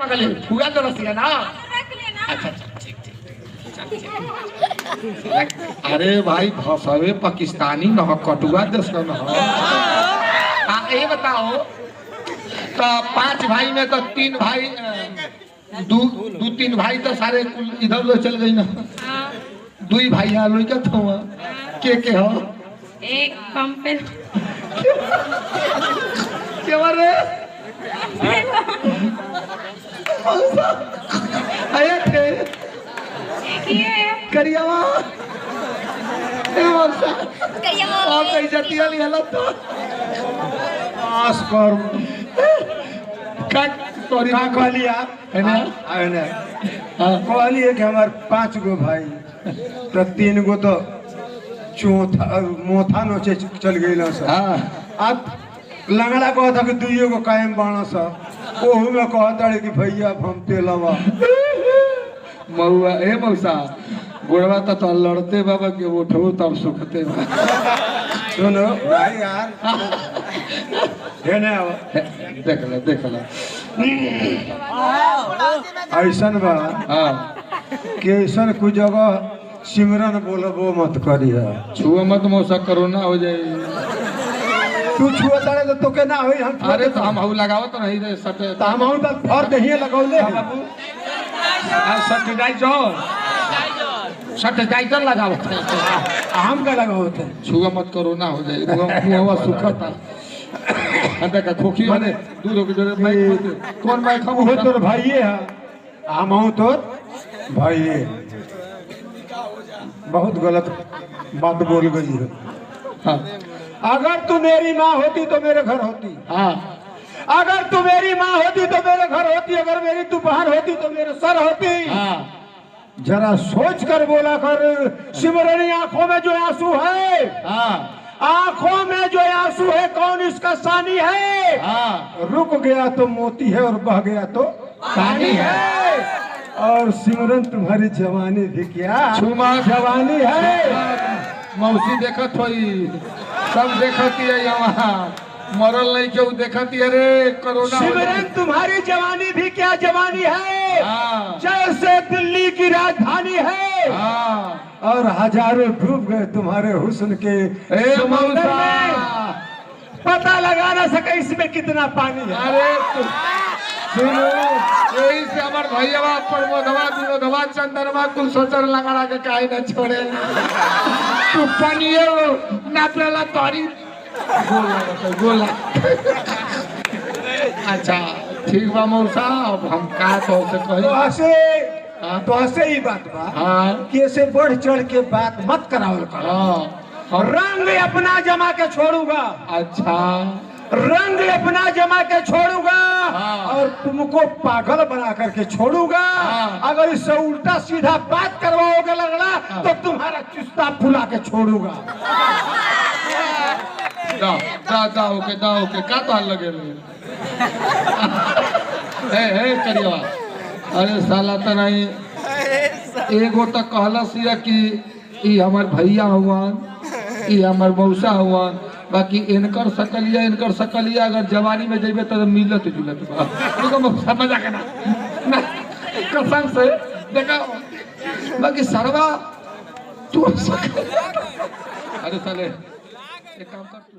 पकड़े हुआ तो रसिया ना। अच्छा ठीक ठीक। अरे भाई भसवे पाकिस्तानी न कटुआ देश न। हाँ ये बताओ तो 5 भाई में तो 3 भाई दू 3 भाई तो सारे इधर लो चल गई ना। 2 भाई यहाँ लो क्या था के हो एक पंप पे क्या मार रहे आया थे करियावा आप कहीं जाती वाली हालत तो पास कर का सॉरी का कहलिया है ना कहलिए कि हमारे 5 गो भाई तो 3 गो तो चौथा मोथा नोचे चल गई सर। हाँ अब लंगड़ा कहता कि 2 गो कायम बाणा सा ओहू में कहता कि भैया हम तेलवा मऊआ ए मौसा गोड़वा तो लड़ते बाबा के उठो तब सुखते बा। सुनो भाई यार है ना देख ला ऐसन बा हाँ कि ऐसन कुछ जगह सिमरन बोलबो मत करी है। छुआ मत मौसा कोरोना हो जाए। तू छुआ तारे तो तोके ना होई हम अरे तो हम हऊ लगाओ तो नहीं रे सट तो हम हूं तो और दहिए लगौले बाबू सैनिटाइजर लगाओ हम का लगाओ थे छुआ मत कोरोना हो जाए मुंहवा सुखता अंदर का खोखी वाले दूर होके जरे माइक कौन माइक हम वो तोर भाईये है हम हूं तोर भाईये। बहुत गलत बात बोल गई है। हाँ अगर तू मेरी माँ होती तो मेरे घर होती। हाँ अगर तू मेरी माँ होती तो मेरे घर होती। अगर मेरी तू बहन होती तो मेरे सर होती। हाँ जरा सोच कर बोला कर सिमरनी आंखों में जो आंसू है हाँ आंखों में जो आंसू है कौन इसका सानी है। हाँ रुक गया तो मोती है और बह गया तो पानी है। और सिमरन तुम्हारी जवानी भी क्या छुमा जवानी है। मौसी देखत होई सब देखती है यहाँ मरल नहीं क्यों देखती है रे कोरोना सिमरन तुम्हारी जवानी भी क्या जवानी है। हाँ जैसे दिल्ली की राजधानी है। हाँ और हजारों डूब गए तुम्हारे हुस्न के ए समंदर मौसा में। पता लगा ना सके इसमें कितना पानी है। अरे सुनो यही से हमार भैया प्रमोदवा विनोदवा चंदनवा कुल सोचर लगा के काहे न छोड़े तू पनियो ना पेला तोरी गोला अच्छा ठीक बा मौसा अब हम का तो से कही तो हसे ही बात बा हाँ कि ऐसे बढ़ चढ़ के बात मत करावल करो। हाँ रंग अपना जमा के छोड़ूंगा। अच्छा रंग अपना जमा के छोड़ूंगा। हाँ। और तुमको पागल बना करके छोड़ूंगा। हाँ। अगर इससे उल्टा सीधा बात करवाओगे लगना तो तुम्हारा चुस्ता फुला के छोड़ूंगा। दाओ के का तो लगे हे करिया अरे साला तो नहीं एगो तो कहलस कि ई हमार भैया हुआन ई हमार मौसा हुआन बाकी इनकर सकलिया अगर जवानी में जेबे तो मिलत जुलत समझ आ ना कसम से देखा बाकी सरवा तू अरे साले एक काम कर तू